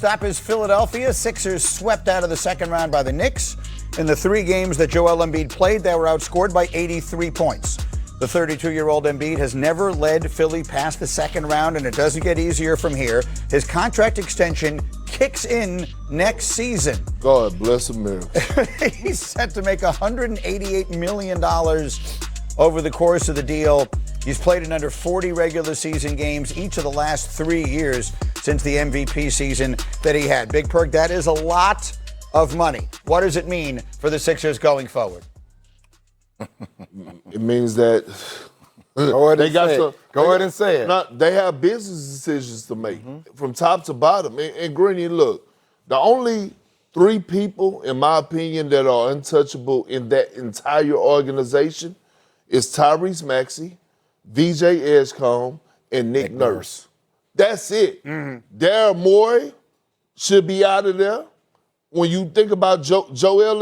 stop is Philadelphia. Sixers swept out of the second round by the Knicks. In the 3 games that Joel Embiid played, they were outscored by 83 points. The 32-year-old Embiid has never led Philly past the second round, and it doesn't get easier from here. His contract extension kicks in next season. God bless America. He's set to make $188 million over the course of the deal. He's played in under 40 regular season games each of the last 3 years since the MVP season that he had. Big Perk, that is a lot of money. What does it mean for the Sixers going forward? It means that Go ahead and say it. They have business decisions to make from top to bottom. And Greeny, look, the only 3 people, in my opinion, that are untouchable in that entire organization is Tyrese Maxey, VJ Edgecombe, and Nick Nurse. That's it. Daryl Morey should be out of there. When you think about Joel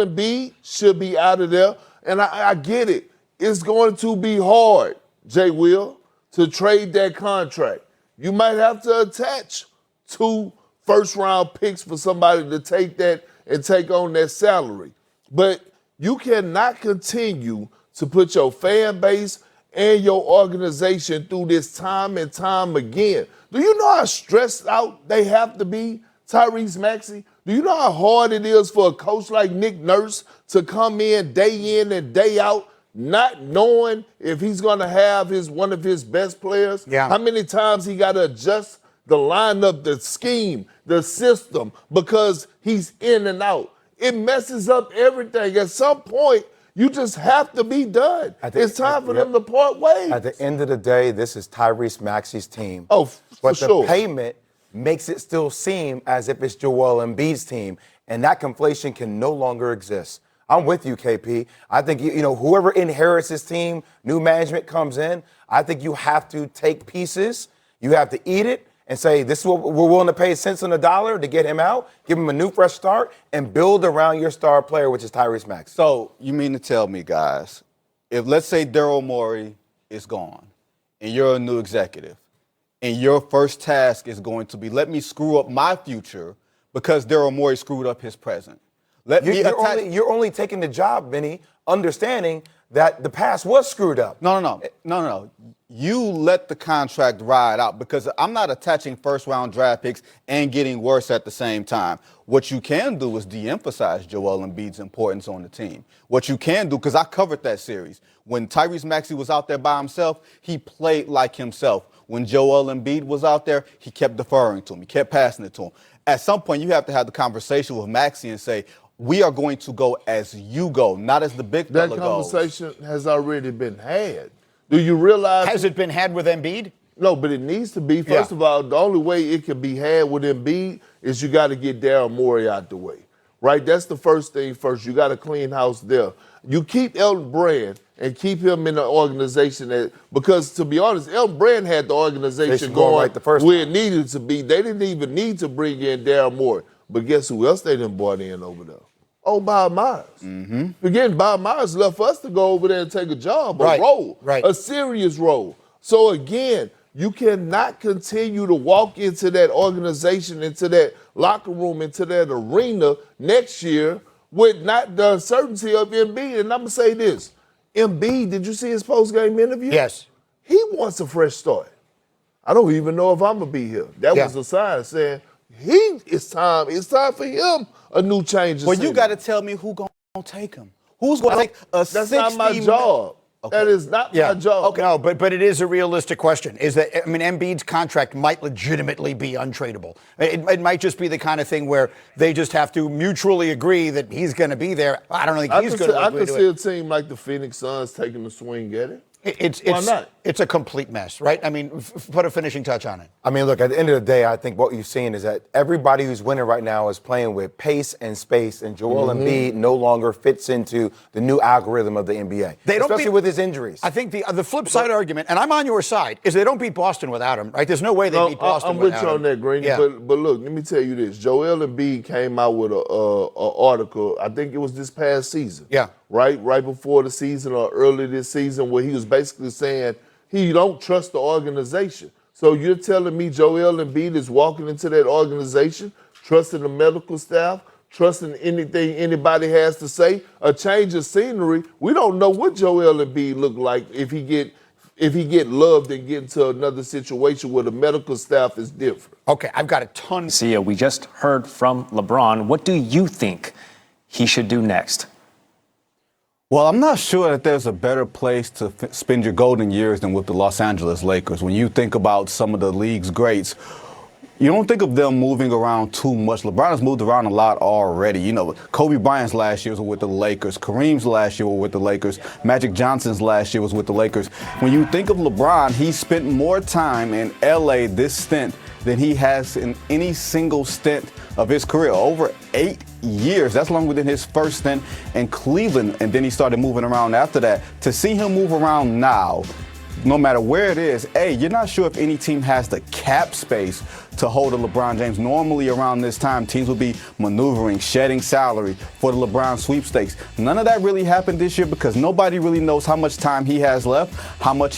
Embiid, should be out of there. And I get it. It's going to be hard, Jay Will, to trade that contract. You might have to attach 2 first-round picks for somebody to take that and take on that salary. But you cannot continue to put your fan base and your organization through this time and time again. Do you know how stressed out they have to be, Tyrese Maxey? Do you know how hard it is for a coach like Nick Nurse to come in and day out, not knowing if he's going to have one of his best players? Yeah. How many times he got to adjust the lineup, the scheme, the system, because he's in and out. It messes up everything. At some point, you just have to be done. It's time for them to part ways. At the end of the day, this is Tyrese Maxey's team. Oh, for sure. But the payment makes it still seem as if it's Joel Embiid's team, and that conflation can no longer exist. I'm with you, KP. I think, whoever inherits this team, new management comes in, I think you have to take pieces, you have to eat it, and say, this is what we're willing to pay cents on the dollar to get him out, give him a new fresh start, and build around your star player, which is Tyrese Maxey. So you mean to tell me, guys, if let's say Daryl Morey is gone and you're a new executive, and your first task is going to be, let me screw up my future because Daryl Morey screwed up his present. You're only taking the job, Benny, understanding that the past was screwed up. No. You let the contract ride out because I'm not attaching first-round draft picks and getting worse at the same time. What you can do is de-emphasize Joel Embiid's importance on the team. What you can do, because I covered that series, when Tyrese Maxey was out there by himself, he played like himself. When Joel Embiid was out there, he kept deferring to him. He kept passing it to him. At some point, you have to have the conversation with Maxey and say, we are going to go as you go, not as the big fella goes. That conversation has already been had. Do you realize? Has it been had with Embiid? No, but it needs to be. First of all, the only way it can be had with Embiid is you got to get Daryl Morey out the way, right? That's the first thing first. You got to clean house there. You keep Elton Brand and keep him in the organization because, to be honest, Elton Brand had the organization going right the first where time. it needed to be. They didn't even need to bring in Daryl Morey. But guess who else they done brought in over there? Oh, Bob Myers. Again, Bob Myers left for us to go over there and take a job, a role, a serious role. So again, you cannot continue to walk into that organization, into that locker room, into that arena next year with not the uncertainty of Embiid. And I'm going to say this. Embiid, did you see his post-game interview? Yes. He wants a fresh start. I don't even know if I'm going to be here. That was a sign saying it's time for him a new change. Well, you got to tell me who's going to take him. Who's going to take a 60 That's not my job. Okay. That is not my job. Okay, no, but it is a realistic question. Embiid's contract might legitimately be untradeable. It might just be the kind of thing where they just have to mutually agree that he's going to be there. I don't think he's going to agree to it. I could see a team like the Phoenix Suns taking a swing at it. Why not? It's a complete mess, right? I mean, put a finishing touch on it. I mean, look, at the end of the day, I think what you're seeing is that everybody who's winning right now is playing with pace and space, and Joel Embiid no longer fits into the new algorithm of the NBA, especially with his injuries. I think the flip side argument, and I'm on your side, is they don't beat Boston without him, right? There's no way they beat Boston without him. I'm with you on that, Greeny. Yeah. But look, let me tell you this. Joel Embiid came out with an article, I think it was this past season. Yeah. Right before the season or early this season, where he was basically saying he don't trust the organization. So you're telling me Joel Embiid is walking into that organization trusting the medical staff, trusting anything anybody has to say, a change of scenery. We don't know what Joel Embiid look like if he get loved and get into another situation where the medical staff is different. Okay, I've got a ton. Sia, we just heard from LeBron. What do you think he should do next? Well, I'm not sure that there's a better place to spend your golden years than with the Los Angeles Lakers. When you think about some of the league's greats, you don't think of them moving around too much. LeBron has moved around a lot already. You know, Kobe Bryant's last year was with the Lakers. Kareem's last year was with the Lakers. Magic Johnson's last year was with the Lakers. When you think of LeBron, he spent more time in L.A. this stint than he has in any single stint of his career. Over 8 years. That's longer than his first stint in Cleveland, and then he started moving around after that. To see him move around now, no matter where it is, you're not sure if any team has the cap space to hold a LeBron James. Normally around this time, teams will be maneuvering, shedding salary for the LeBron sweepstakes. None of that really happened this year because nobody really knows how much time he has left, how much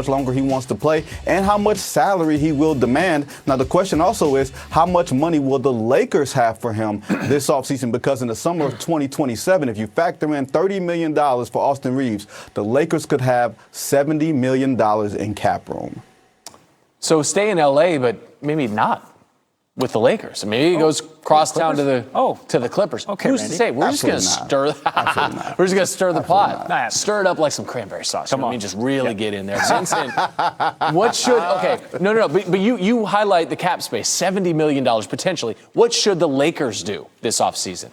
longer he wants to play, and how much salary he will demand. Now, the question also is, how much money will the Lakers have for him this offseason? Because in the summer of 2027, if you factor in $30 million for Austin Reeves, the Lakers could have $70 million in cap room. So stay in L.A., but maybe not with the Lakers. Maybe he goes cross town to the Clippers. Okay, who's Randy. to say? We're just going to stir. We're just going to stir the pot. Stir it up like some cranberry sauce. Come on, just really get in there. Vincent, what should? Okay, no. But you highlight the cap space, $70 million potentially. What should the Lakers do this offseason?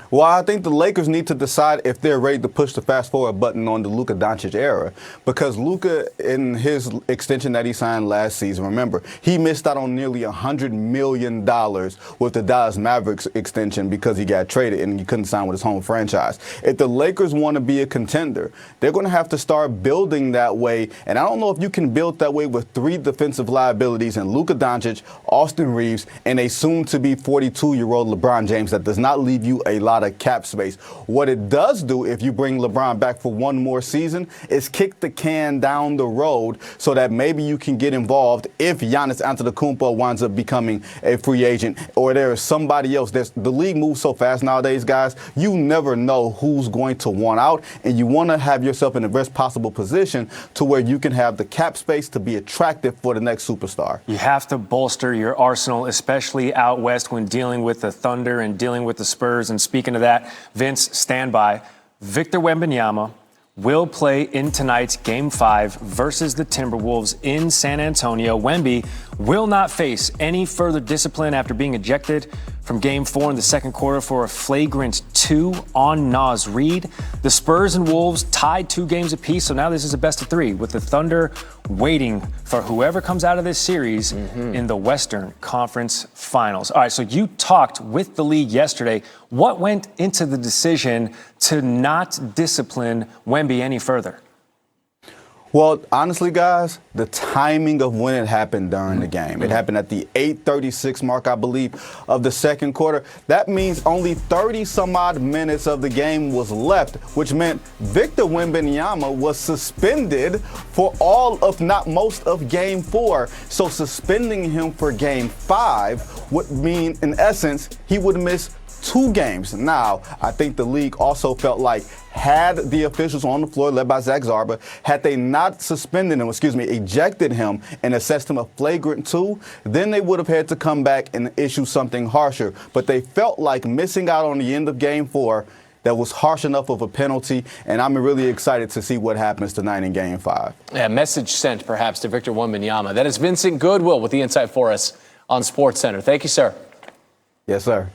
Well, I think the Lakers need to decide if they're ready to push the fast-forward button on the Luka Doncic era. Because Luka, in his extension that he signed last season, remember, he missed out on nearly $100 million with the Dallas Mavericks extension because he got traded and he couldn't sign with his home franchise. If the Lakers want to be a contender, they're going to have to start building that way. And I don't know if you can build that way with 3 defensive liabilities in Luka Doncic, Austin Reeves, and a soon-to-be 42-year-old LeBron James that does not leave you a lot of cap space. What it does do if you bring LeBron back for one more season is kick the can down the road so that maybe you can get involved if Giannis Antetokounmpo winds up becoming a free agent or there is somebody else. The league moves so fast nowadays, guys, you never know who's going to want out, and you want to have yourself in the best possible position to where you can have the cap space to be attractive for the next superstar. You have to bolster your arsenal, especially out west when dealing with the Thunder and dealing with the Spurs. And speaking of that, Vince, stand by. Victor Wembanyama will play in tonight's Game 5 versus the Timberwolves in San Antonio. Wemby will not face any further discipline after being ejected from Game 4 in the second quarter for a flagrant 2 on Naz Reid. The Spurs and Wolves tied 2 games apiece, so now this is a best of 3 with the Thunder waiting for whoever comes out of this series in the Western Conference Finals. All right, so you talked with the league yesterday. What went into the decision to not discipline Wemby any further? Well, honestly, guys, the timing of when it happened during the game. It happened at the 8:36 mark, I believe, of the second quarter. That means only 30-some-odd minutes of the game was left, which meant Victor Wembanyama was suspended for all, if not most, of Game 4. So suspending him for Game 5 would mean, in essence, he would miss 2 games. Now, I think the league also felt like had the officials on the floor, led by Zach Zarba, had they not ejected him and assessed him a flagrant 2, then they would have had to come back and issue something harsher. But they felt like missing out on the end of Game 4 that was harsh enough of a penalty, and I'm really excited to see what happens tonight in Game 5. Yeah, message sent perhaps to Victor Wembanyama. That is Vincent Goodwill with the insight for us on SportsCenter. Thank you, sir. Yes, sir.